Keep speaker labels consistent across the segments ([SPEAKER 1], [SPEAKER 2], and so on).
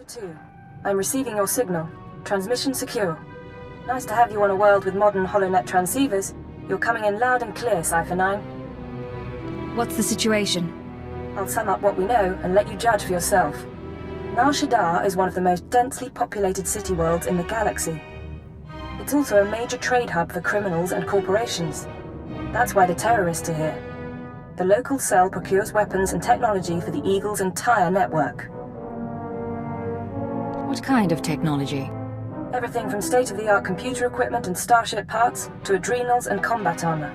[SPEAKER 1] 2. I'm receiving your signal. Transmission secure. Nice to have you on a world with modern HoloNet transceivers. You're coming in loud and clear, Cypher 9.
[SPEAKER 2] What's the situation?
[SPEAKER 1] I'll sum up what we know and let you judge for yourself. Nar Shaddaa is one of the most densely populated city worlds in the galaxy. It's also a major trade hub for criminals and corporations. That's why the terrorists are here. The local cell procures weapons and technology for the Eagle's entire network.
[SPEAKER 2] What kind of technology?
[SPEAKER 1] Everything from state-of-the-art computer equipment and starship parts to adrenals and combat armor.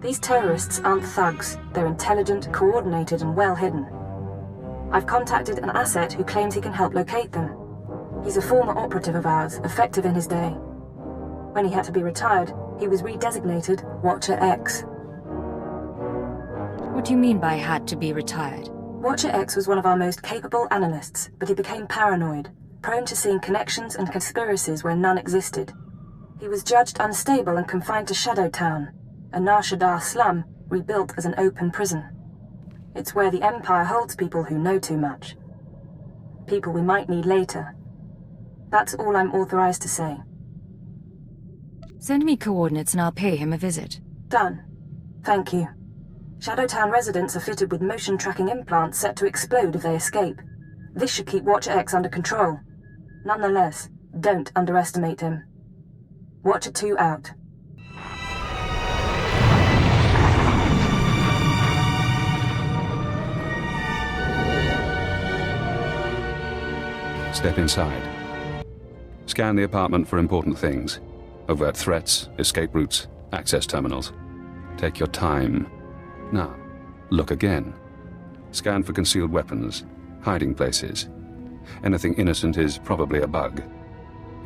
[SPEAKER 1] These terrorists aren't thugs. They're intelligent, coordinated, and well hidden. I've contacted an asset who claims he can help locate them. He's a former operative of ours, effective in his day. When he had to be retired, he was redesignated Watcher X.
[SPEAKER 2] What do you mean by had to be retired?
[SPEAKER 1] Watcher X was one of our most capable analysts, but he became paranoid, prone to seeing connections and conspiracies where none existed. He was judged unstable and confined to Shadow Town, a Nar Shaddaa slum rebuilt as an open prison. It's where the Empire holds people who know too much. People we might need later. That's all I'm authorized to say.
[SPEAKER 2] Send me coordinates and I'll pay him a visit.
[SPEAKER 1] Done. Thank you. Shadowtown residents are fitted with motion tracking implants set to explode if they escape. This should keep Watcher X under control. Nonetheless, don't underestimate him. Watcher 2 out.
[SPEAKER 3] Step inside. Scan the apartment for important things. Overt threats, escape routes, access terminals. Take your time. Now, look again. Scan for concealed weapons, hiding places. Anything innocent is probably a bug.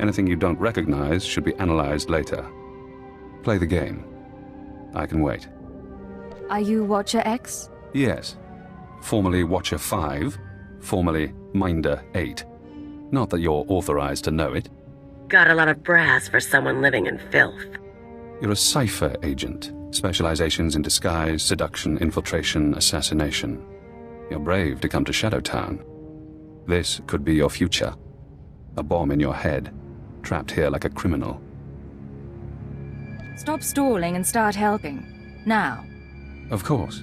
[SPEAKER 3] Anything you don't recognize should be analyzed later. Play the game. I can wait.
[SPEAKER 2] Are you Watcher X?
[SPEAKER 3] Yes. Formerly Watcher 5, formerly Minder 8. Not that you're authorized to know it.
[SPEAKER 4] Got a lot of brass for someone living in filth.
[SPEAKER 3] You're a Cypher agent. Specializations in disguise, seduction, infiltration, assassination. You're brave to come to Shadowtown. This could be your future. A bomb in your head, trapped here like a criminal.
[SPEAKER 2] Stop stalling and start helping. Now.
[SPEAKER 3] Of course.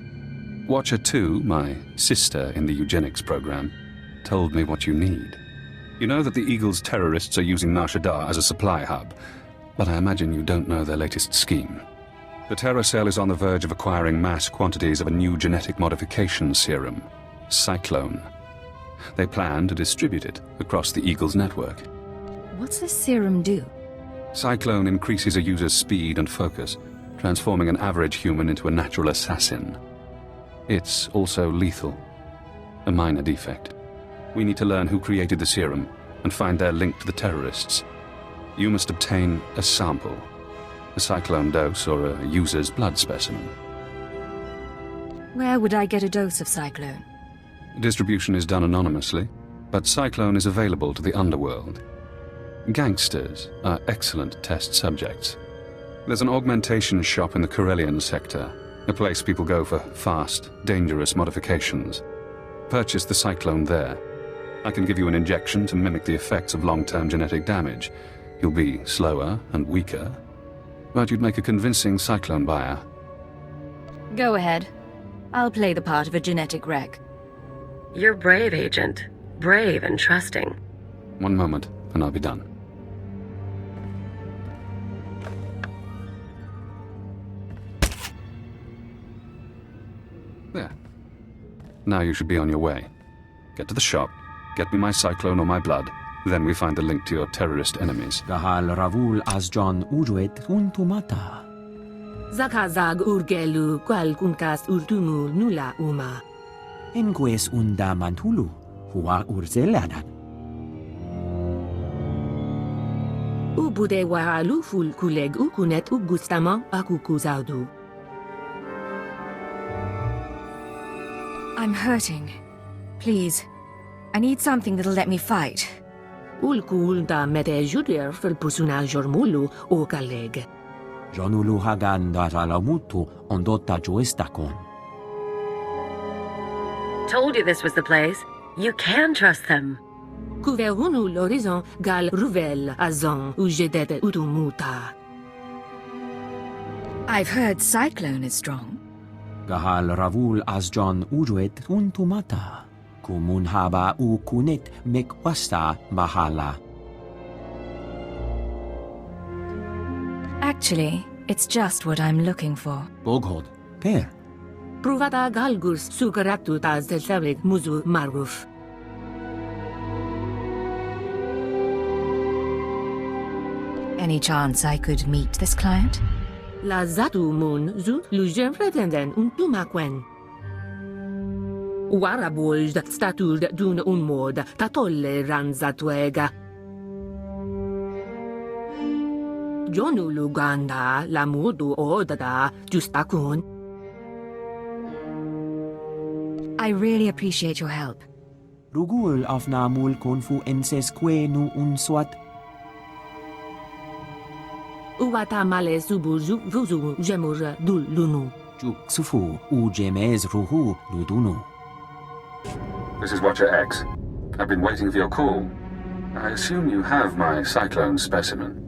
[SPEAKER 3] Watcher 2, my sister in the eugenics program, told me what you need. You know that the Eagle's terrorists are using Nar Shaddaa as a supply hub, but I imagine you don't know their latest scheme. The Terror Cell is on the verge of acquiring mass quantities of a new genetic modification serum, Cyclone. They plan to distribute it across the Eagle's network.
[SPEAKER 2] What's the serum do?
[SPEAKER 3] Cyclone increases a user's speed and focus, transforming an average human into a natural assassin. It's also lethal, a minor defect. We need to learn who created the serum and find their link to the terrorists. You must obtain a sample, a cyclone dose or a user's blood specimen.
[SPEAKER 2] Where would I get a dose of Cyclone?
[SPEAKER 3] Distribution is done anonymously, but Cyclone is available to the underworld. Gangsters are excellent test subjects. There's an augmentation shop in the Corellian sector, a place people go for fast, dangerous modifications. Purchase the Cyclone there. I can give you an injection to mimic the effects of long-term genetic damage. You'll be slower and weaker, but you'd make a convincing Cyclone buyer.
[SPEAKER 2] Go ahead. I'll play the part of a genetic wreck.
[SPEAKER 4] You're brave, Agent. Brave and trusting.
[SPEAKER 3] One moment, and I'll be done. There. Now you should be on your way. Get to the shop, get me my Cyclone or my blood, then we find the link to your terrorist enemies.
[SPEAKER 5] Gahal Ravul Asjon Urwet Untumata.
[SPEAKER 4] Zakazag urgelu kwal kunkas urtumul nula uma.
[SPEAKER 5] Engues unda mantulu, hua urzelanan.
[SPEAKER 4] Ubude waralu ful kuleg ukunet ugustama akukuzaudu.
[SPEAKER 2] I'm hurting. Please. I need something that'll let me fight.
[SPEAKER 4] Ulkul da mete judir fil pusuna jormulu o kaleg.
[SPEAKER 5] Jonulu hagan daralamutu ondotta joestakon.
[SPEAKER 4] Told you this was the place. You can trust them. Kuverunu l'horizon gal ruvel azon u jedet utumuta.
[SPEAKER 2] I've heard Cyclone is strong.
[SPEAKER 5] Gahal ravul Asjon uruet untumata. Kumunhaba u kunit mekwasta mahala.
[SPEAKER 2] Actually, it's just what I'm looking for.
[SPEAKER 5] Boghod, per.
[SPEAKER 4] Pruvata galgus sugaratu ta zeltavik muzu maruf.
[SPEAKER 2] Any chance I could meet this client?
[SPEAKER 4] La zatu mun zu lujem pretenden untumakwen. Warabulj statur dun unmod ta tolle ranzatuega. Jonu luganda la modu odada justakun.
[SPEAKER 2] I really appreciate your help.
[SPEAKER 5] Rugul afna mul konfu ensesque nu unswat.
[SPEAKER 4] Uwata male subuzu vuzu jemur dul lunu.
[SPEAKER 5] Juk sufu u jemez ruhu ludunu.
[SPEAKER 3] This is Watcher X. I've been waiting for your call. I assume you have my Cyclone specimen.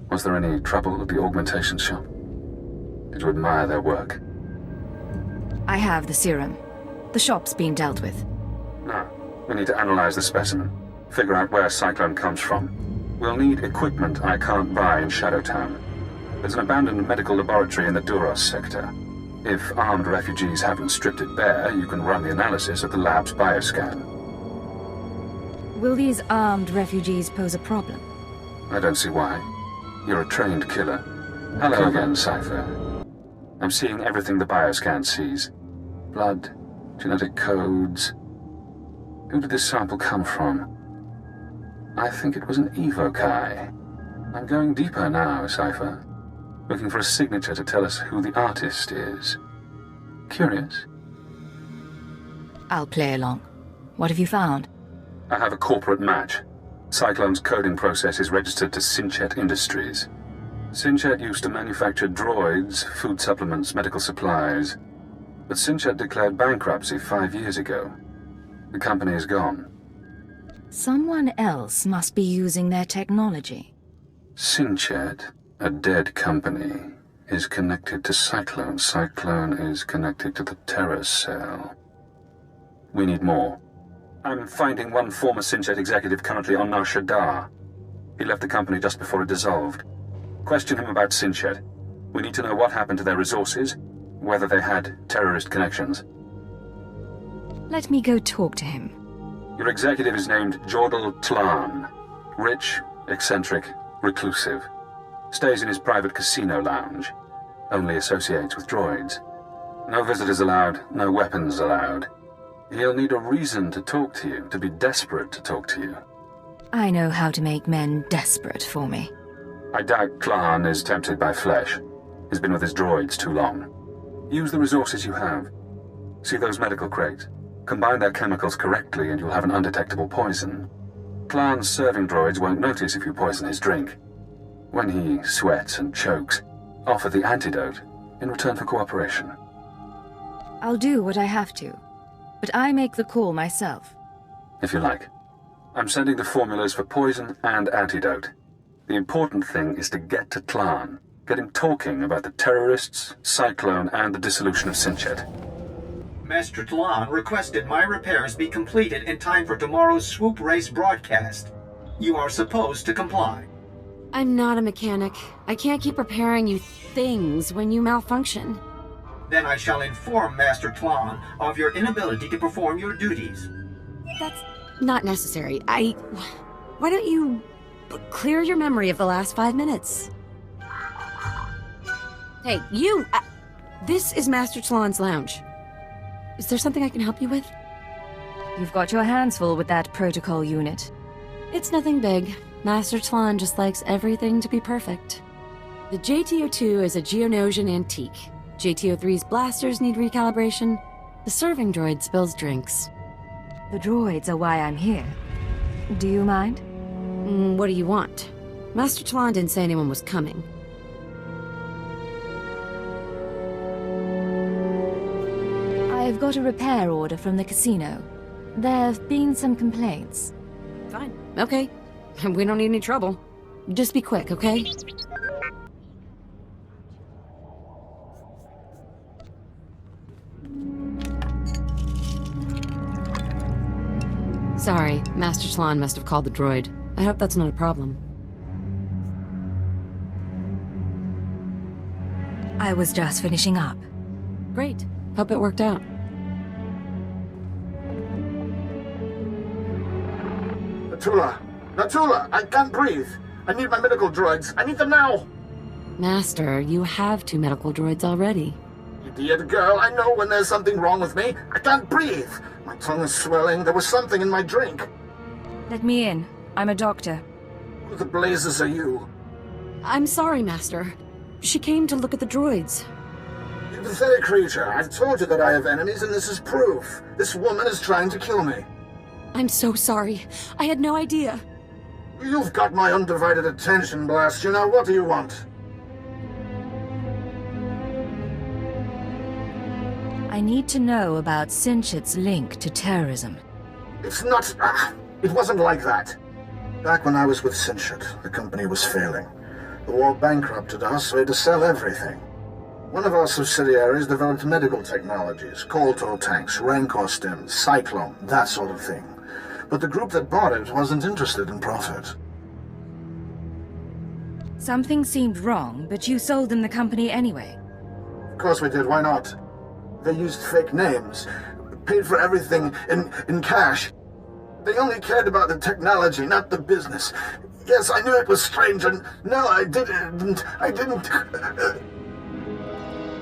[SPEAKER 3] Was there any trouble at the augmentation shop? Did you admire their work?
[SPEAKER 2] I have the serum. The shop's been dealt with.
[SPEAKER 3] Now, we need to analyze the specimen, figure out where Cyclone comes from. We'll need equipment I can't buy in Shadowtown. There's an abandoned medical laboratory in the Duros sector. If armed refugees haven't stripped it bare, you can run the analysis of the lab's bioscan.
[SPEAKER 2] Will these armed refugees pose a problem?
[SPEAKER 3] I don't see why. You're a trained killer. Hello again, Cypher. I'm seeing everything the bioscan sees. Blood, genetic codes. Who did this sample come from? I think it was an evokai. I'm going deeper now, Cypher. Looking for a signature to tell us who the artist is. Curious?
[SPEAKER 2] I'll play along. What have you found?
[SPEAKER 3] I have a corporate match. Cyclone's coding process is registered to Sinchet Industries. Sinchet used to manufacture droids, food supplements, medical supplies. But Sinchet declared bankruptcy 5 years ago. The company is gone.
[SPEAKER 2] Someone else must be using their technology.
[SPEAKER 3] Sinchet, a dead company, is connected to Cyclone. Cyclone is connected to the Terror Cell. We need more. I'm finding one former Sinchet executive currently on Nar Shaddaa. He left the company just before it dissolved. Question him about Sinchet. We need to know what happened to their resources, whether they had terrorist connections.
[SPEAKER 2] Let me go talk to him.
[SPEAKER 3] Your executive is named Jordal Tlan. Rich, eccentric, reclusive. Stays in his private casino lounge. Only associates with droids. No visitors allowed, no weapons allowed. He'll need a reason to talk to you, to be desperate to talk to you.
[SPEAKER 2] I know how to make men desperate for me.
[SPEAKER 3] I doubt Tlan is tempted by flesh. He's been with his droids too long. Use the resources you have. See those medical crates? Combine their chemicals correctly and you'll have an undetectable poison. Tlan's serving droids won't notice if you poison his drink. When he sweats and chokes, offer the antidote in return for cooperation.
[SPEAKER 2] I'll do what I have to, but I make the call myself.
[SPEAKER 3] If you like. I'm sending the formulas for poison and antidote. The important thing is to get to Tlan. Get him talking about the terrorists, Cyclone, and the dissolution of Sinchet.
[SPEAKER 6] Master Tlan requested my repairs be completed in time for tomorrow's swoop race broadcast. You are supposed to comply.
[SPEAKER 7] I'm not a mechanic. I can't keep repairing you things when you malfunction.
[SPEAKER 6] Then I shall inform Master Tlan of your inability to perform your duties.
[SPEAKER 7] That's not necessary. Why don't you clear your memory of the last 5 minutes? Hey, you! This is Master Tlan's lounge. Is there something I can help you with?
[SPEAKER 2] You've got your hands full with that protocol unit.
[SPEAKER 7] It's nothing big. Master Tlan just likes everything to be perfect. The JTO2 is a Geonosian antique. JTO3's blasters need recalibration. The serving droid spills drinks.
[SPEAKER 2] The droids are why I'm here. Do you mind?
[SPEAKER 7] What do you want? Master Tlan didn't say anyone was coming.
[SPEAKER 2] I've got a repair order from the casino. There have been some complaints.
[SPEAKER 7] Fine. Okay. We don't need any trouble. Just be quick, okay? Sorry, Master Tlon must have called the droid. I hope that's not a problem.
[SPEAKER 2] I was just finishing up.
[SPEAKER 7] Great. Hope it worked out.
[SPEAKER 8] Natula, I can't breathe. I need my medical droids. I need them now.
[SPEAKER 7] Master, you have 2 medical droids already.
[SPEAKER 8] Idiot girl, I know when there's something wrong with me. I can't breathe. My tongue is swelling. There was something in my drink.
[SPEAKER 2] Let me in. I'm a doctor.
[SPEAKER 8] Who the blazes are you?
[SPEAKER 7] I'm sorry, Master. She came to look at the droids.
[SPEAKER 8] You pathetic creature. I've told you that I have enemies, and this is proof. This woman is trying to kill me.
[SPEAKER 7] I'm so sorry. I had no idea.
[SPEAKER 8] You've got my undivided attention, blast you. Now, what do you want?
[SPEAKER 2] I need to know about Sinchit's link to terrorism.
[SPEAKER 8] It's not... it wasn't like that. Back when I was with Sinchit, the company was failing. The war bankrupted us, so we had to sell everything. One of our subsidiaries developed medical technologies, Kolto tanks, Rancor stems, Cyclone, that sort of thing. But the group that bought it wasn't interested in profit.
[SPEAKER 2] Something seemed wrong, but you sold them the company anyway.
[SPEAKER 8] Of course we did, why not? They used fake names, paid for everything in cash. They only cared about the technology, not the business. Yes, I knew it was strange, and no, I didn't.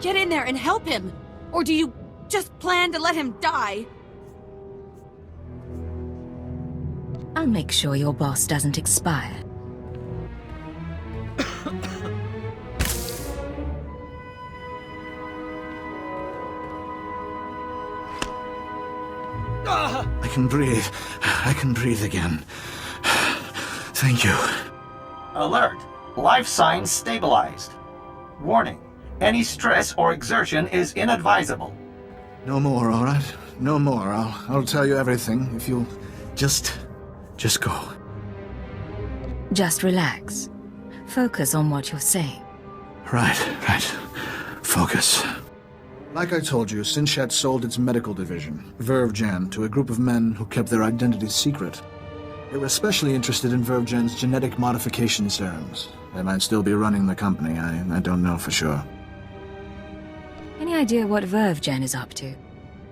[SPEAKER 7] Get in there and help him! Or do you just plan to let him die?
[SPEAKER 2] I'll make sure your boss doesn't expire.
[SPEAKER 8] I can breathe. I can breathe again. Thank you.
[SPEAKER 6] Alert. Life signs stabilized. Warning. Any stress or exertion is inadvisable.
[SPEAKER 8] No more, all right? No more. I'll tell you everything if you'll just go.
[SPEAKER 2] Just relax. Focus on what you're saying.
[SPEAKER 8] Right. Focus. Like I told you, Sinchat sold its medical division, Vervjan, to a group of men who kept their identities secret. They were especially interested in Vervjan's genetic modification serums. They might still be running the company, I don't know for sure.
[SPEAKER 2] Any idea what Vervjan is up to?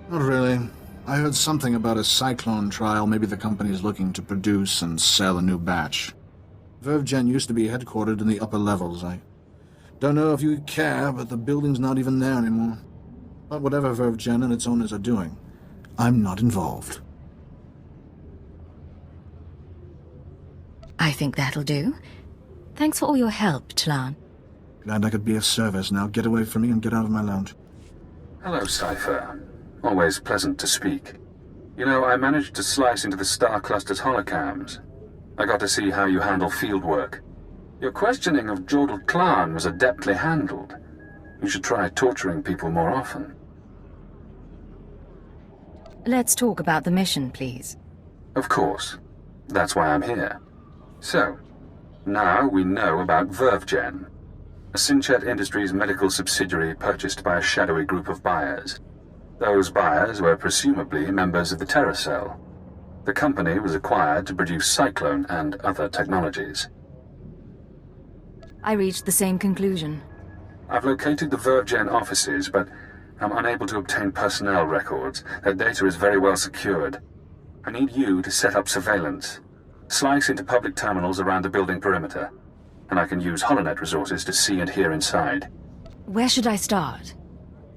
[SPEAKER 8] Not really. I heard something about a cyclone trial. Maybe the company is looking to produce and sell a new batch. Vervjan used to be headquartered in the upper levels. I don't know if you care, but the building's not even there anymore. But whatever Vervjan and its owners are doing, I'm not involved.
[SPEAKER 2] I think that'll do. Thanks for all your help, Tlon.
[SPEAKER 8] Glad I could be of service. Now get away from me and get out of my lounge.
[SPEAKER 3] Hello, Cypher. Always pleasant to speak. You know, I managed to slice into the Star Cluster's holocams. I got to see how you handle field work. Your questioning of Jordal Klan was adeptly handled. You should try torturing people more often.
[SPEAKER 2] Let's talk about the mission, please.
[SPEAKER 3] Of course. That's why I'm here. So, now we know about Vervjan, a Sinchat Industries medical subsidiary purchased by a shadowy group of buyers. Those buyers were presumably members of the Terror Cell. The company was acquired to produce Cyclone and other technologies.
[SPEAKER 2] I reached the same conclusion.
[SPEAKER 3] I've located the Vervjan offices, but I'm unable to obtain personnel records. Their data is very well secured. I need you to set up surveillance. Slice into public terminals around the building perimeter, and I can use HoloNet resources to see and hear inside.
[SPEAKER 2] Where should I start?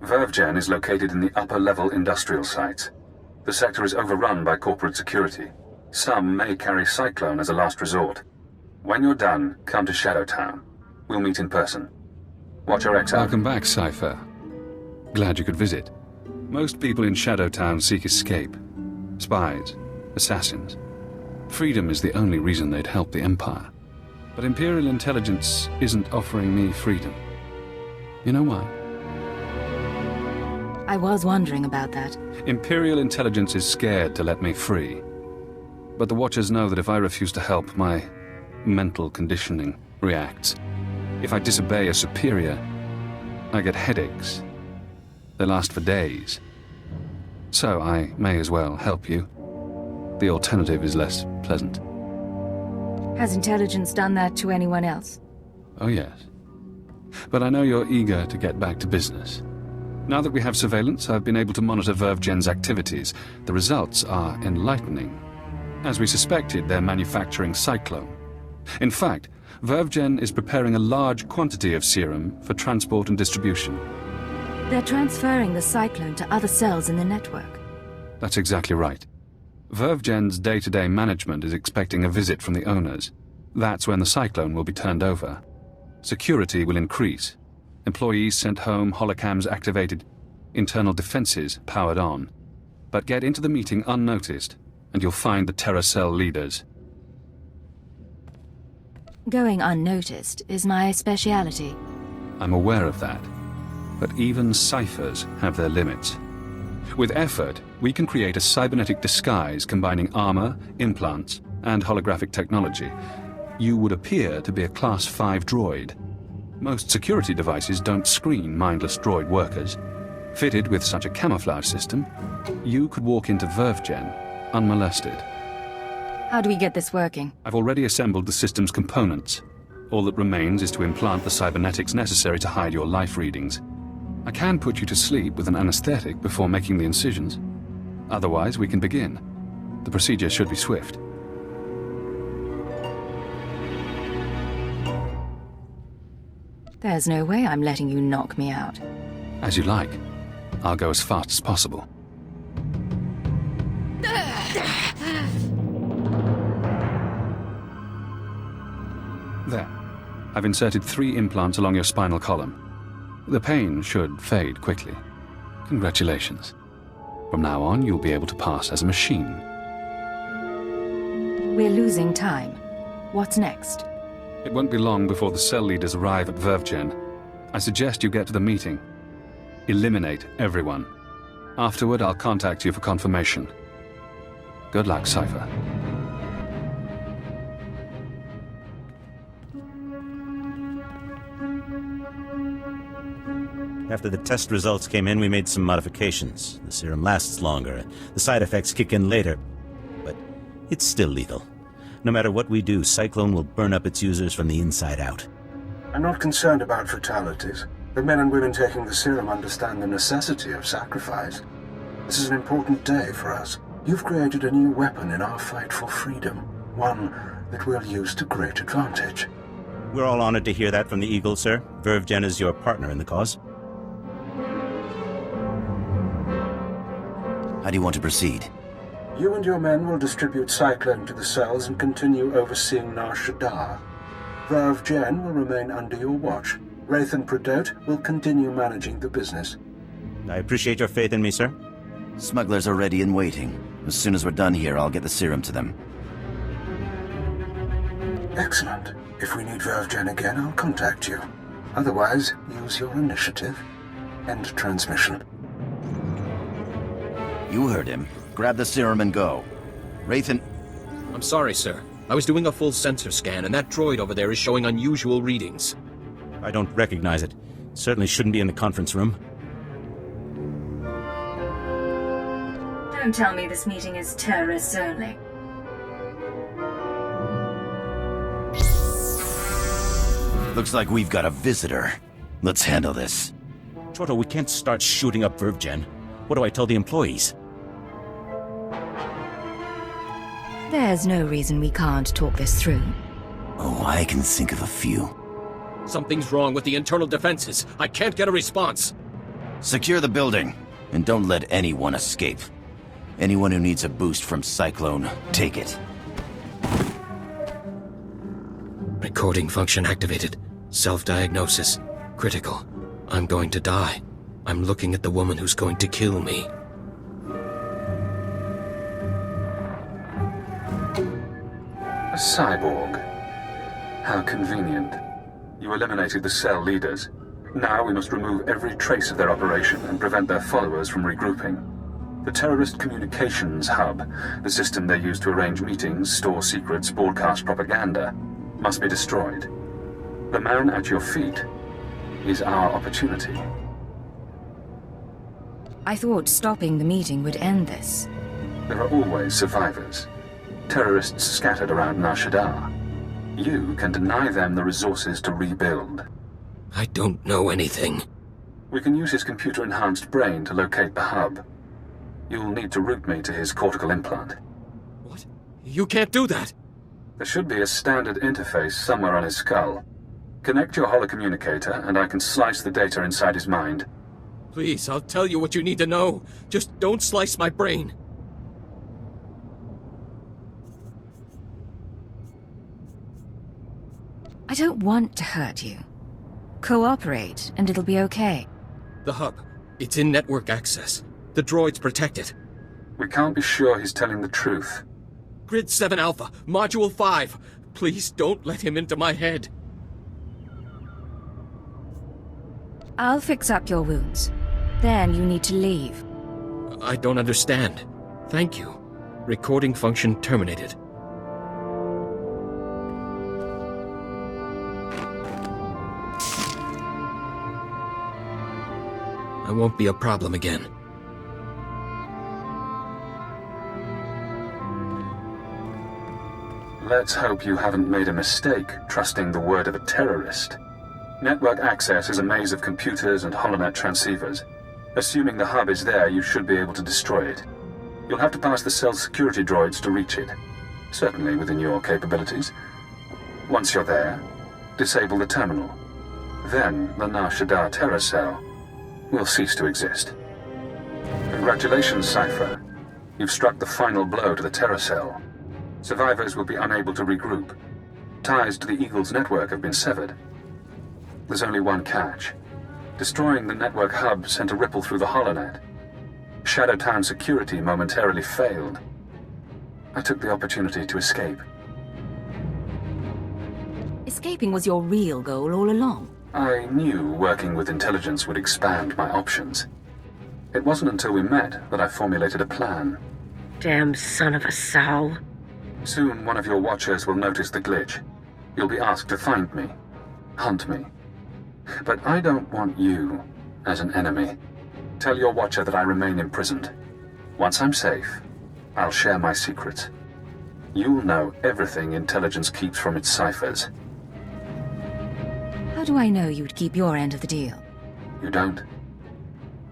[SPEAKER 3] Vervjan is located in the upper-level industrial sites. The sector is overrun by corporate security. Some may carry Cyclone as a last resort. When you're done, come to Shadow Town. We'll meet in person. Watch your exit. Welcome back, Cypher. Glad you could visit. Most people in Shadow Town seek escape. Spies, assassins. Freedom is the only reason they'd help the Empire. But Imperial intelligence isn't offering me freedom. You know why?
[SPEAKER 2] I was wondering about that.
[SPEAKER 3] Imperial intelligence is scared to let me free. But the Watchers know that if I refuse to help, my mental conditioning reacts. If I disobey a superior, I get headaches. They last for days. So I may as well help you. The alternative is less pleasant.
[SPEAKER 2] Has intelligence done that to anyone else?
[SPEAKER 3] Oh yes. But I know you're eager to get back to business. Now that we have surveillance, I've been able to monitor VerveGen's activities. The results are enlightening. As we suspected, they're manufacturing Cyclone. In fact, VerveGen is preparing a large quantity of serum for transport and distribution.
[SPEAKER 2] They're transferring the Cyclone to other cells in the network.
[SPEAKER 3] That's exactly right. VerveGen's day-to-day management is expecting a visit from the owners. That's when the Cyclone will be turned over. Security will increase. Employees sent home, holocams activated, internal defenses powered on. But get into the meeting unnoticed, and you'll find the Terror Cell leaders.
[SPEAKER 2] Going unnoticed is my speciality.
[SPEAKER 3] I'm aware of that. But even ciphers have their limits. With effort, we can create a cybernetic disguise combining armor, implants, and holographic technology. You would appear to be a Class 5 droid. Most security devices don't screen mindless droid workers. Fitted with such a camouflage system, you could walk into VerveGen unmolested.
[SPEAKER 2] How do we get this working?
[SPEAKER 3] I've already assembled the system's components. All that remains is to implant the cybernetics necessary to hide your life readings. I can put you to sleep with an anesthetic before making the incisions. Otherwise, we can begin. The procedure should be swift.
[SPEAKER 2] There's no way I'm letting you knock me out.
[SPEAKER 3] As you like. I'll go as fast as possible. There. I've inserted 3 implants along your spinal column. The pain should fade quickly. Congratulations. From now on, you'll be able to pass as a machine.
[SPEAKER 2] We're losing time. What's next?
[SPEAKER 3] It won't be long before the cell leaders arrive at VerveGen. I suggest you get to the meeting. Eliminate everyone. Afterward, I'll contact you for confirmation. Good luck, Cypher.
[SPEAKER 9] After the test results came in, we made some modifications. The serum lasts longer. The side effects kick in later. But it's still lethal. No matter what we do, Cyclone will burn up its users from the inside out.
[SPEAKER 8] I'm not concerned about fatalities. The men and women taking the serum understand the necessity of sacrifice. This is an important day for us. You've created a new weapon in our fight for freedom. One that we'll use to great advantage.
[SPEAKER 9] We're all honored to hear that from the Eagle, sir. VerveGen is your partner in the cause.
[SPEAKER 10] How do you want to proceed?
[SPEAKER 8] You and your men will distribute Cyclone to the cells and continue overseeing Nar Shaddaa. VerveGen will remain under your watch. Wraith and Predote will continue managing the business.
[SPEAKER 9] I appreciate your faith in me, sir.
[SPEAKER 10] Smugglers are ready and waiting. As soon as we're done here, I'll get the serum to them.
[SPEAKER 8] Excellent. If we need VerveGen again, I'll contact you. Otherwise, use your initiative. End transmission.
[SPEAKER 10] You heard him. Grab the serum and go. Wraith and...
[SPEAKER 11] I'm sorry, sir. I was doing a full sensor scan, and that droid over there is showing unusual readings.
[SPEAKER 9] I don't recognize it. Certainly shouldn't be in the conference room.
[SPEAKER 2] Don't tell me this meeting is terrorists only.
[SPEAKER 10] Looks like we've got a visitor. Let's handle this.
[SPEAKER 9] Chorto, we can't start shooting up VerveGen. What do I tell the employees?
[SPEAKER 2] There's no reason we can't talk this through.
[SPEAKER 10] Oh, I can think of a few.
[SPEAKER 11] Something's wrong with the internal defenses. I can't get a response.
[SPEAKER 10] Secure the building, and don't let anyone escape. Anyone who needs a boost from Cyclone, take it.
[SPEAKER 11] Recording function activated. Self-diagnosis. Critical. I'm going to die. I'm looking at the woman who's going to kill me.
[SPEAKER 3] A cyborg. How convenient. You eliminated the cell leaders. Now we must remove every trace of their operation and prevent their followers from regrouping. The terrorist communications hub, the system they use to arrange meetings, store secrets, broadcast propaganda, must be destroyed. The man at your feet is our opportunity.
[SPEAKER 2] I thought stopping the meeting would end this.
[SPEAKER 3] There are always survivors. Terrorists scattered around Nar Shaddaa. You can deny them the resources to rebuild.
[SPEAKER 11] I don't know anything.
[SPEAKER 3] We can use his computer-enhanced brain to locate the hub. You'll need to route me to his cortical implant.
[SPEAKER 11] What? You can't do that!
[SPEAKER 3] There should be a standard interface somewhere on his skull. Connect your holocommunicator, and I can slice the data inside his mind.
[SPEAKER 11] Please, I'll tell you what you need to know. Just don't slice my brain.
[SPEAKER 2] I don't want to hurt you. Cooperate, and it'll be okay.
[SPEAKER 11] The hub. It's in network access. The droids protect it.
[SPEAKER 3] We can't be sure he's telling the truth.
[SPEAKER 11] Grid 7 Alpha, Module 5. Please don't let him into my head.
[SPEAKER 2] I'll fix up your wounds. Then you need to leave.
[SPEAKER 11] I don't understand. Thank you. Recording function terminated. I won't be a problem again.
[SPEAKER 3] Let's hope you haven't made a mistake trusting the word of a terrorist. Network access is a maze of computers and holonet transceivers. Assuming the hub is there, you should be able to destroy it. You'll have to pass the cell's security droids to reach it. Certainly within your capabilities. Once you're there, disable the terminal. Then the Nar Shaddaa terror cell will cease to exist. Congratulations, Cypher. You've struck the final blow to the terror cell. Survivors will be unable to regroup. Ties to the Eagle's network have been severed. There's only one catch. Destroying the network hub sent a ripple through the holonet. Shadowtown security momentarily failed. I took the opportunity to escape.
[SPEAKER 2] Escaping was your real goal all along.
[SPEAKER 3] I knew working with intelligence would expand my options. It wasn't until we met that I formulated a plan.
[SPEAKER 12] Damn son of a sow.
[SPEAKER 3] Soon one of your watchers will notice the glitch. You'll be asked to find me, hunt me. But I don't want you as an enemy. Tell your watcher that I remain imprisoned. Once I'm safe, I'll share my secrets. You'll know everything intelligence keeps from its ciphers.
[SPEAKER 2] How do I know you'd keep your end of the deal?
[SPEAKER 3] You don't.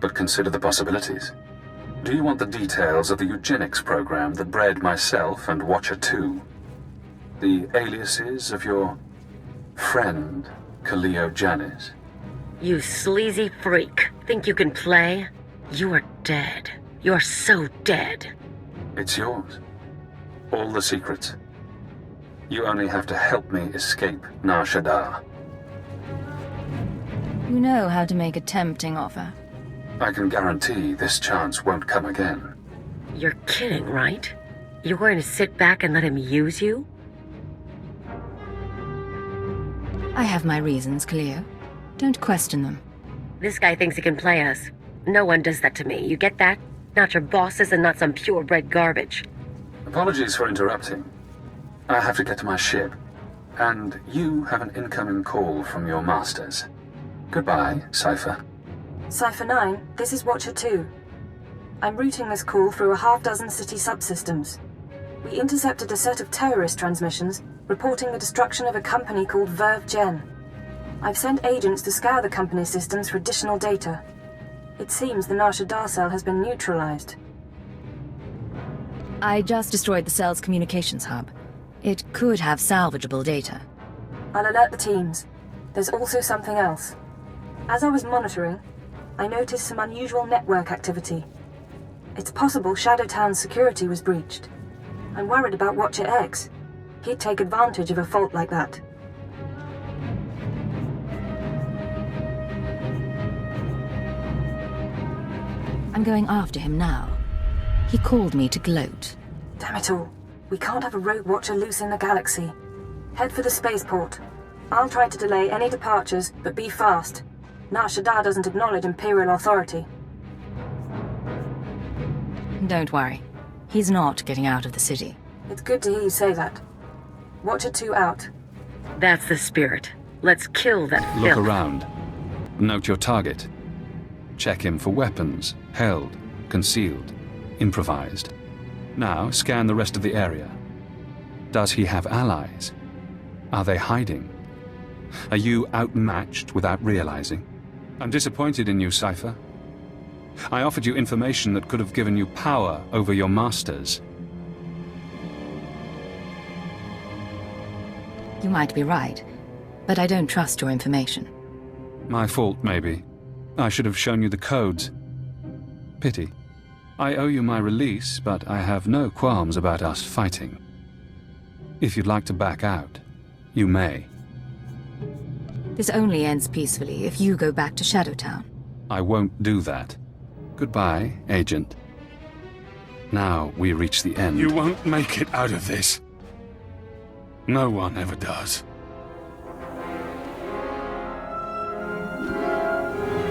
[SPEAKER 3] But consider the possibilities. Do you want the details of the eugenics program that bred myself and Watcher 2? The aliases of your friend, Kaleo Janis?
[SPEAKER 12] You sleazy freak. Think you can play? You are dead. You're so dead.
[SPEAKER 3] It's yours. All the secrets. You only have to help me escape Nar Shaddaa.
[SPEAKER 2] You know how to make a tempting offer.
[SPEAKER 3] I can guarantee this chance won't come again.
[SPEAKER 12] You're kidding, right? You're going to sit back and let him use you?
[SPEAKER 2] I have my reasons, Cleo. Don't question them.
[SPEAKER 12] This guy thinks he can play us. No one does that to me, you get that? Not your bosses and not some purebred garbage.
[SPEAKER 3] Apologies for interrupting. I have to get to my ship. And you have an incoming call from your masters. Goodbye, Cypher.
[SPEAKER 1] Cypher 9, this is Watcher 2. I'm routing this call through a half-dozen city subsystems. We intercepted a set of terrorist transmissions reporting the destruction of a company called Verve Gen. I've sent agents to scour the company's systems for additional data. It seems the Nar Shaddaa cell has been neutralized.
[SPEAKER 2] I just destroyed the cell's communications hub. It could have salvageable data.
[SPEAKER 1] I'll alert the teams. There's also something else. As I was monitoring, I noticed some unusual network activity. It's possible Shadowtown's security was breached. I'm worried about Watcher X. He'd take advantage of a fault like that.
[SPEAKER 2] I'm going after him now. He called me to gloat.
[SPEAKER 1] Damn it all. We can't have a rogue Watcher loose in the galaxy. Head for the spaceport. I'll try to delay any departures, but be fast. Nar Shaddaa doesn't acknowledge Imperial authority.
[SPEAKER 2] Don't worry. He's not getting out of the city.
[SPEAKER 1] It's good to hear you say that. Watcher 2 out.
[SPEAKER 12] That's the spirit. Let's kill that
[SPEAKER 3] Look
[SPEAKER 12] filth.
[SPEAKER 3] around. Note your target. Check him for weapons, held, concealed, improvised. Now scan the rest of the area. Does he have allies? Are they hiding? Are you outmatched without realizing? I'm disappointed in you, Cypher. I offered you information that could have given you power over your masters.
[SPEAKER 2] You might be right, but I don't trust your information.
[SPEAKER 3] My fault, maybe. I should have shown you the codes. Pity. I owe you my release, but I have no qualms about us fighting. If you'd like to back out, you may.
[SPEAKER 2] This only ends peacefully if you go back to Shadowtown.
[SPEAKER 3] I won't do that. Goodbye, Agent. Now we reach the end. You won't make it out of this. No one ever does.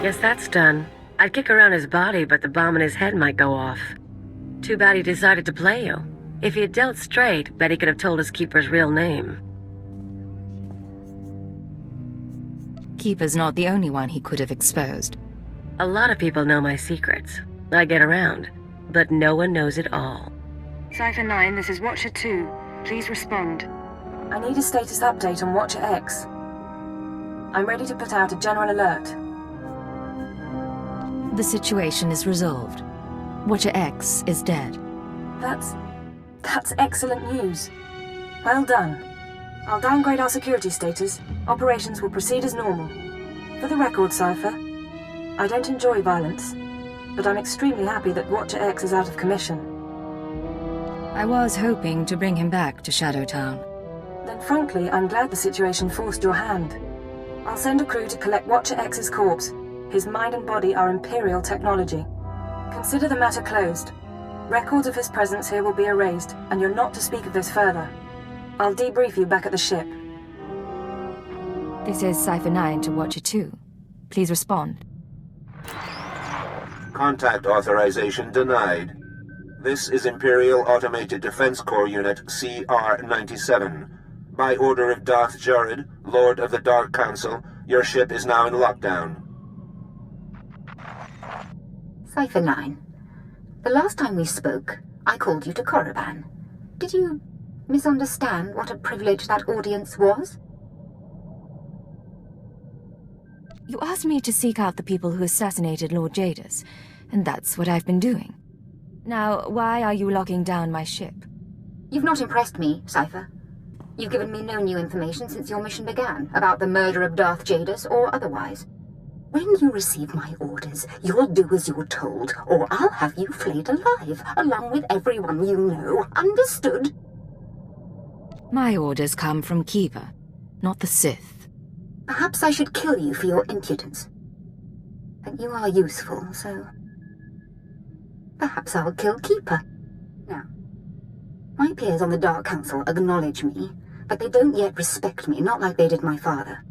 [SPEAKER 12] Guess that's done. I'd kick around his body, but the bomb in his head might go off. Too bad he decided to play you. If he had dealt straight, bet he could have told his Keeper's real name.
[SPEAKER 2] Keeper's not the only one he could have exposed.
[SPEAKER 12] A lot of people know my secrets. I get around, but no one knows it all.
[SPEAKER 1] Cypher 9, this is Watcher 2. Please respond. I need a status update on Watcher X. I'm ready to put out a general alert.
[SPEAKER 2] The situation is resolved. Watcher X is dead.
[SPEAKER 1] That's excellent news. Well done. I'll downgrade our security status. Operations will proceed as normal. For the record, Cypher, I don't enjoy violence, but I'm extremely happy that Watcher X is out of commission.
[SPEAKER 2] I was hoping to bring him back to Shadowtown.
[SPEAKER 1] Then frankly, I'm glad the situation forced your hand. I'll send a crew to collect Watcher X's corpse. His mind and body are Imperial technology. Consider the matter closed. Records of his presence here will be erased, and you're not to speak of this further. I'll debrief you back at the ship.
[SPEAKER 2] This is Cypher 9 to Watcher 2. Please respond.
[SPEAKER 13] Contact authorization denied. This is Imperial Automated Defense Corps Unit CR-97. By order of Darth Jared, Lord of the Dark Council, your ship is now in lockdown.
[SPEAKER 14] Cypher 9. The last time we spoke, I called you to Korriban. Did you misunderstand what a privilege that audience was?
[SPEAKER 2] You asked me to seek out the people who assassinated Lord Jadis, and that's what I've been doing. Now, why are you locking down my ship?
[SPEAKER 14] You've not impressed me, Cypher. You've given me no new information since your mission began, about the murder of Darth Jadis or otherwise. When you receive my orders, you'll do as you're told, or I'll have you flayed alive, along with everyone you know. Understood?
[SPEAKER 2] My orders come from Keeper, not the Sith.
[SPEAKER 14] Perhaps I should kill you for your impudence. But you are useful, so... perhaps I'll kill Keeper. Now, my peers on the Dark Council acknowledge me, but they don't yet respect me, not like they did my father.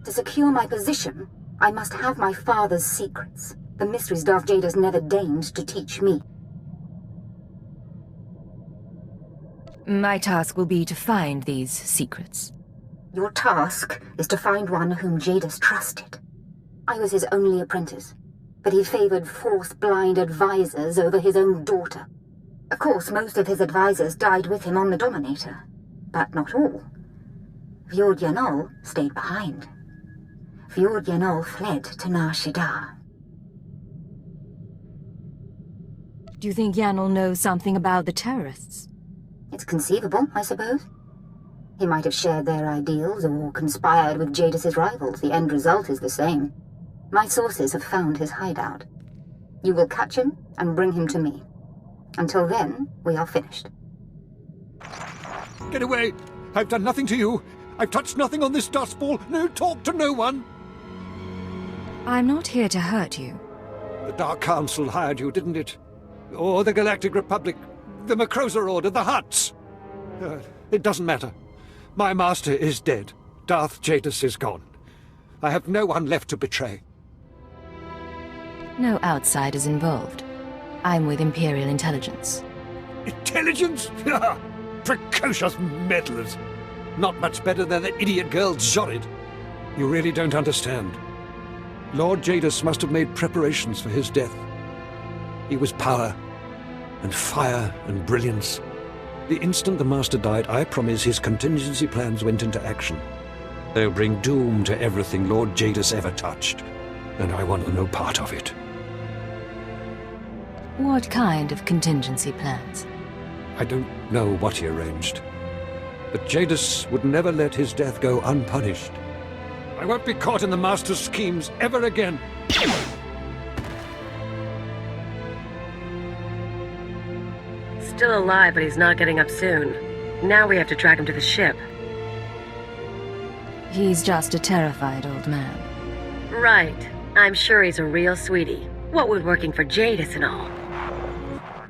[SPEAKER 14] To secure my position, I must have my father's secrets, the mysteries Darth Jadis never deigned to teach me.
[SPEAKER 2] My task will be to find these secrets.
[SPEAKER 14] Your task is to find one whom Jadis trusted. I was his only apprentice, but he favored Force-blind advisors over his own daughter. Of course, most of his advisors died with him on the Dominator, but not all. Fjord Yanol stayed behind. Fjord Yanol fled to Nar Shaddaa.
[SPEAKER 2] Do you think Yanol knows something about the terrorists?
[SPEAKER 14] It's conceivable, I suppose. He might have shared their ideals or conspired with Jadis's rivals. The end result is the same. My sources have found his hideout. You will catch him and bring him to me. Until then, we are finished.
[SPEAKER 15] Get away! I've done nothing to you. I've touched nothing on this dust ball. No talk to no one.
[SPEAKER 2] I'm not here to hurt you.
[SPEAKER 15] The Dark Council hired you, didn't it? Or the Galactic Republic, the Macrosa Order, the Hutts. It doesn't matter. My master is dead. Darth Jadis is gone. I have no one left to betray.
[SPEAKER 2] No outsiders involved. I'm with Imperial Intelligence.
[SPEAKER 15] Intelligence? Precocious meddlers. Not much better than that idiot girl Jorid. You really don't understand. Lord Jadis must have made preparations for his death. He was power, and fire, and brilliance. The instant the Master died, I promise his contingency plans went into action. They'll bring doom to everything Lord Jadis ever touched, and I want no part of it.
[SPEAKER 2] What kind of contingency plans?
[SPEAKER 15] I don't know what he arranged, but Jadis would never let his death go unpunished. I won't be caught in the Master's schemes ever again.
[SPEAKER 12] Still alive, but he's not getting up soon. Now we have to track him to the ship.
[SPEAKER 2] He's just a terrified old man.
[SPEAKER 12] Right. I'm sure he's a real sweetie. What with working for Jadis and all.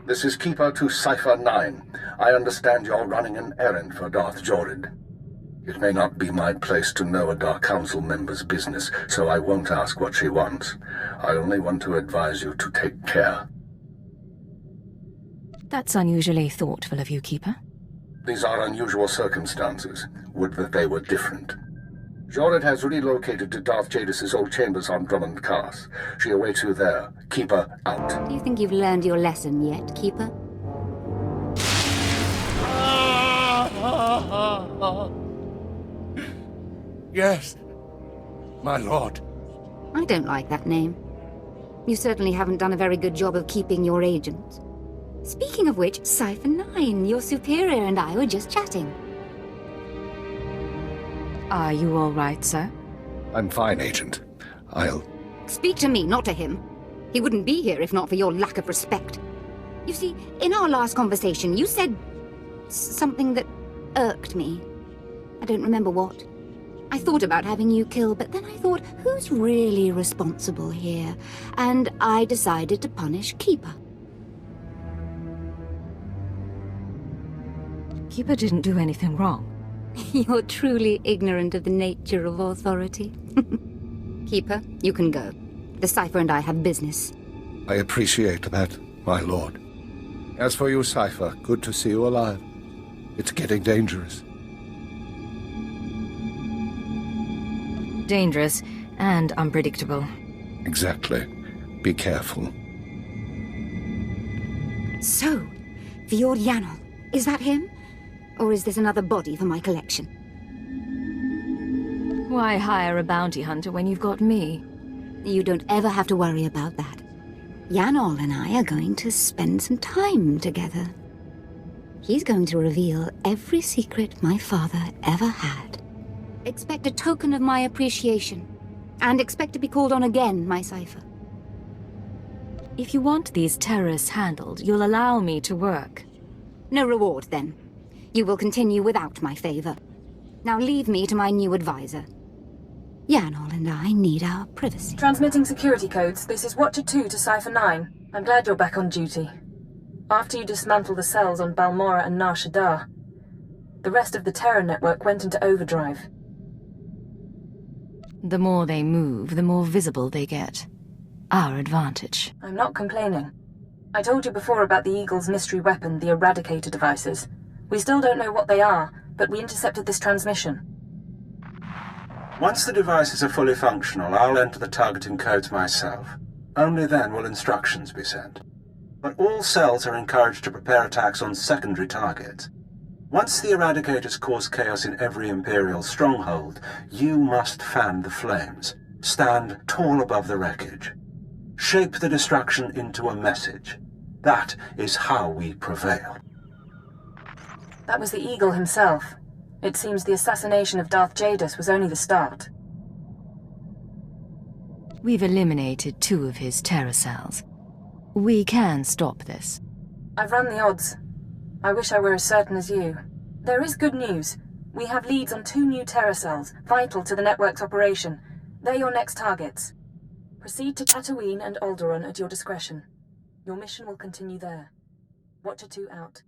[SPEAKER 8] This is Keeper to Cypher 9. I understand you're running an errand for Darth Jorid. It may not be my place to know a Dark Council member's business, so I won't ask what she wants. I only want to advise you to take care.
[SPEAKER 2] That's unusually thoughtful of you, Keeper.
[SPEAKER 8] These are unusual circumstances. Would that they were different. Jorid has relocated to Darth Jadis' old chambers on Drummond Cars. She awaits you there. Keeper out.
[SPEAKER 14] Do you think you've learned your lesson yet, Keeper?
[SPEAKER 16] Yes, my lord.
[SPEAKER 14] I don't like that name. You certainly haven't done a very good job of keeping your agents. Speaking of which, Cypher 9, your superior and I were just chatting.
[SPEAKER 2] Are you all right, sir?
[SPEAKER 8] I'm fine, Agent. I'll...
[SPEAKER 14] Speak to me, not to him. He wouldn't be here if not for your lack of respect. You see, in our last conversation, you said something that irked me. I don't remember what. I thought about having you killed, but then I thought, who's really responsible here? And I decided to punish Keeper.
[SPEAKER 2] Keeper didn't do anything wrong.
[SPEAKER 14] You're truly ignorant of the nature of authority. Keeper, you can go. The Cypher and I have business.
[SPEAKER 8] I appreciate that, my lord. As for you, Cypher, good to see you alive. It's getting dangerous.
[SPEAKER 2] Dangerous and unpredictable.
[SPEAKER 8] Exactly. Be careful.
[SPEAKER 14] So, Vior Yanol, is that him? Or is this another body for my collection?
[SPEAKER 2] Why hire a bounty hunter when you've got me?
[SPEAKER 14] You don't ever have to worry about that. Yanol and I are going to spend some time together. He's going to reveal every secret my father ever had. Expect a token of my appreciation. And expect to be called on again, my Cypher.
[SPEAKER 2] If you want these terrorists handled, you'll allow me to work.
[SPEAKER 14] No reward, then. You will continue without my favor. Now leave me to my new advisor. Yanol and I need our privacy.
[SPEAKER 1] Transmitting security codes, this is Watcher 2 to Cypher 9. I'm glad you're back on duty. After you dismantle the cells on Balmora and Nar Shaddaa, the rest of the Terror network went into overdrive.
[SPEAKER 2] The more they move, the more visible they get. Our advantage.
[SPEAKER 1] I'm not complaining. I told you before about the Eagle's mystery weapon, the Eradicator devices. We still don't know what they are, but we intercepted this transmission.
[SPEAKER 13] Once the devices are fully functional, I'll enter the targeting codes myself. Only then will instructions be sent. But all cells are encouraged to prepare attacks on secondary targets. Once the Eradicators cause chaos in every Imperial stronghold, you must fan the flames. Stand tall above the wreckage. Shape the destruction into a message. That is how we prevail.
[SPEAKER 1] That was the Eagle himself. It seems the assassination of Darth Jadis was only the start.
[SPEAKER 2] We've eliminated 2 of his terror cells. We can stop this.
[SPEAKER 1] I've run the odds. I wish I were as certain as you. There is good news. We have leads on 2 new terror cells, vital to the network's operation. They're your next targets. Proceed to Tatooine and Alderaan at your discretion. Your mission will continue there. Watcher 2 out.